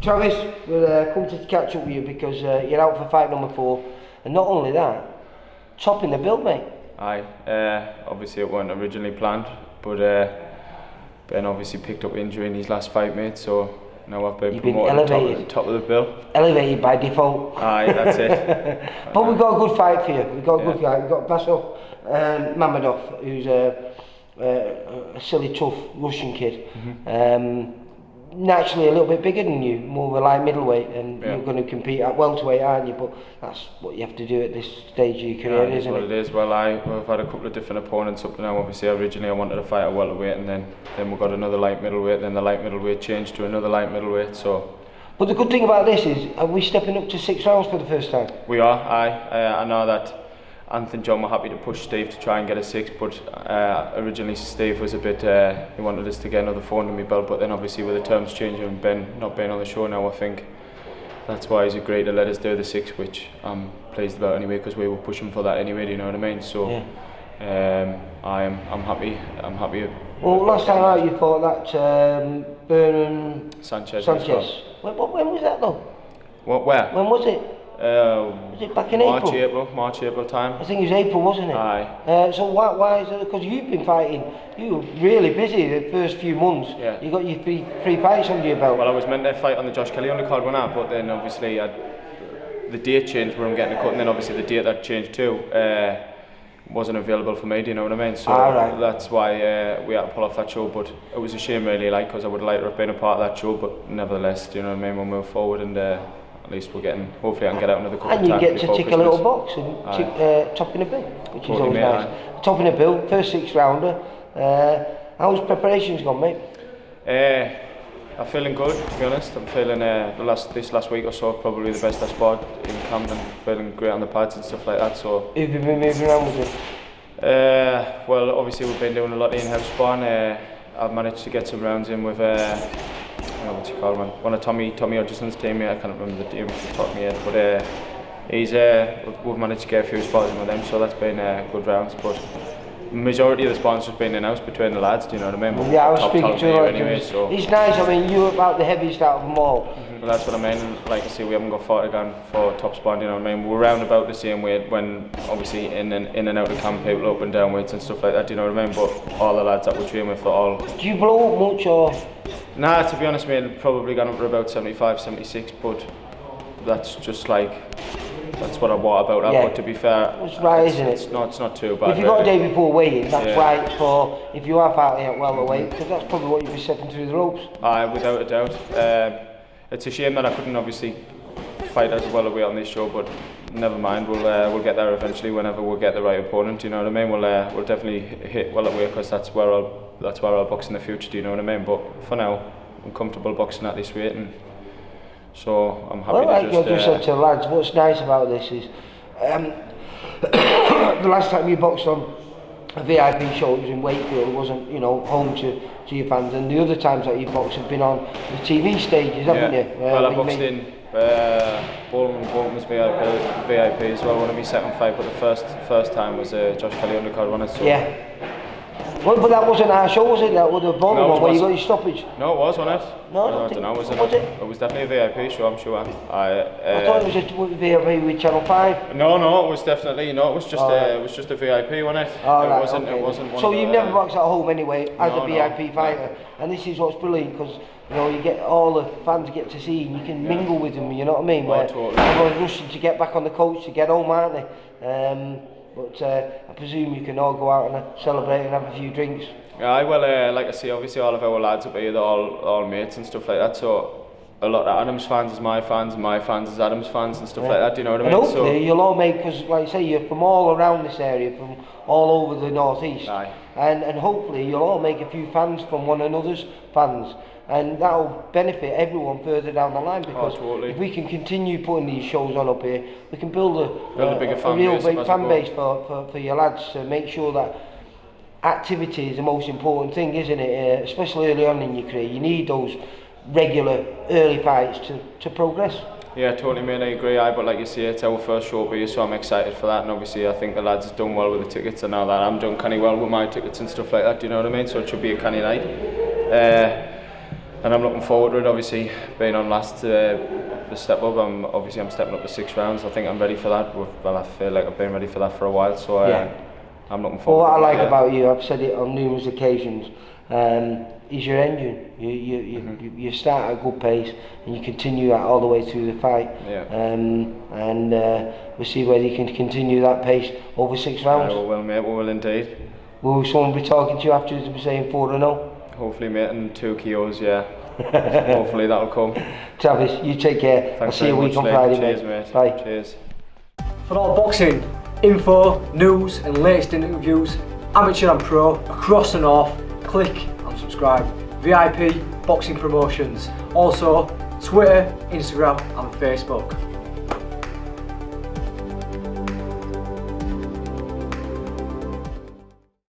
Travis, we're come to catch up with you because you're out for fight number 4, and not only that, topping the bill, mate. Aye, obviously it wasn't originally planned, but Ben obviously picked up injury in his last fight, mate, so now I've been promoted to the top of the bill. Elevated by default. Aye, that's it. But we've got a good fight for you. We've got a good fight. We've got Basil Mamedov, who's a silly, tough Russian kid. Naturally a little bit bigger than you, more of a light middleweight, and you're going to compete at welterweight, aren't you? But that's what you have to do at this stage of your career, isn't it? What it is. Well, I've had a couple of different opponents up to now. Obviously, originally I wanted to fight at welterweight, and then we got another light middleweight. Then the light middleweight changed to another light middleweight. So. But the good thing about this is, are we stepping up to 6 rounds for the first time? We are. I know that Anthony and John were happy to push Steve to try and get a 6, but originally Steve was a bit, he wanted us to get another 4 under my belt, but then obviously with the terms changing and Ben not being on the show now, I think that's why he's agreed to let us do the 6, which I'm pleased about anyway, because we were pushing for that anyway, do you know what I mean? So I'm happy. Well, last time out you fought that Bernard Sanchez. When was that though? What, where? When was it? Was it back in March, April time. I think it was April, wasn't it? Aye. So why is it? Because you've been fighting, you were really busy the first few months. Yeah. You got your three fights under your belt. Well, I was meant to fight on the Josh Kelly undercard one out, but then obviously the date changed where I'm getting a cut, and then obviously the date that changed too wasn't available for me, do you know what I mean? So that's why we had to pull off that show, but it was a shame really, because I would like to have been a part of that show, but nevertheless, do you know what I mean, we'll move forward, and at least we're getting, hopefully I can get out another couple of times. And you get to tick a little box and topping a bill, which is always nice. Topping a bill, first 6 rounder. How's preparations gone, mate? I'm feeling good, to be honest. I'm feeling this last week or so probably the best I sparred in Camden. Feeling great on the pads and stuff like that. So. Who've you been moving around with you? Well, obviously we've been doing a lot of in-house sparring. I've managed to get some rounds in with I don't know what you call him, one of Tommy Hodgson's team. I can't remember the team off the top of my head, but we've managed to get a few spots in with them, so that's been good rounds. But majority of the sponsors have been in-house between the lads, do you know what I mean? But yeah, I was speaking to him anyway, so. He's nice. I mean, you're about the heaviest out of them all. Well, that's what I mean. Like I say, we haven't got fought again for top spot, you know what I mean? We're around about the same weight when obviously in and out of camp, people up and down weights and stuff like that, do you know what I mean? But all the lads that we train with are all. Do you blow up much or? Nah, to be honest, mate, probably gone up to about 75, 76, but that's just like, that's what I want about that, but to be fair, it's right, isn't it? It's not too bad. If you've got a day before weigh-in, that's right for if you are fighting at welterweight, because that's probably what you'll be stepping through the ropes. Aye, without a doubt. It's a shame that I couldn't obviously fight as a welterweight on this show, but never mind. We'll get there eventually whenever we get the right opponent. You know what I mean? We'll definitely hit welterweight because that's where I'll box in the future. Do you know what I mean? But for now, I'm comfortable boxing at this weight, and so I'm happy to just. You said to the lads, what's nice about this is the last time you boxed on a VIP show, it was in Wakefield. It wasn't, home to your fans. And the other times that you boxed have been on the TV stages, haven't you? Well, I boxed in Bolton was VIP as well. One of my second fight, but the first time was Josh Kelly undercard, wasn't it? So. Yeah. Well, but that wasn't our show, was it? That was the Bolton one where you got your stoppage. No, it was, wasn't it? No, I don't know. Was it? It was definitely a VIP show, I'm sure. I thought it was a VIP with Channel 5. No, it was definitely it was just a VIP, wasn't it? It wasn't one. So you've never boxed at home anyway as a VIP fighter, and this is what's brilliant because you get all the fans get to see, and you can mingle with them. You know what I mean? Where totally. Everyone's rushing to get back on the coach to get home, aren't they? But I presume you can all go out and celebrate and have a few drinks. Yeah, well, like I say, obviously all of our lads will be there, all mates and stuff like that. So a lot of Adam's fans is my fans, and my fans is Adam's fans and stuff like that. Do you know what I mean? And hopefully you'll all make, because like I say, you're from all around this area, from all over the northeast. Aye. And hopefully you'll all make a few fans from one another's fans. And that'll benefit everyone further down the line, because if we can continue putting these shows on up here, we can build a bigger real big fan base for your lads, to make sure that activity is the most important thing, isn't it? Especially early on in your career, you need those regular early fights to progress. Yeah, totally, mate, I agree. But like you say, it's our first show for you, so I'm excited for that. And obviously, I think the lads have done well with the tickets, and now that I'm done canny well with my tickets and stuff like that. Do you know what I mean? So it should be a canny night. and I'm looking forward to it. Obviously, being on last the step up, I'm stepping up to 6 rounds. I think I'm ready for that. Well, I feel like I've been ready for that for a while, so I'm looking forward. Well, what I like about you, I've said it on numerous occasions, is your engine. You start at a good pace and you continue that all the way through the fight. Yeah. And we'll see whether you can continue that pace over 6 rounds. Yeah, we will, mate. We will indeed. Will someone be talking to you afterwards and be saying 4-0? Hopefully, mate, and 2 KOs, yeah. Hopefully that'll come. Travis, you take care. Thanks, I'll see you a week on Friday, Cheers, mate. Bye. Bye. Cheers. For all boxing info, news and latest interviews, amateur and pro, across the north, click and subscribe. VIP Boxing Promotions. Also, Twitter, Instagram and Facebook.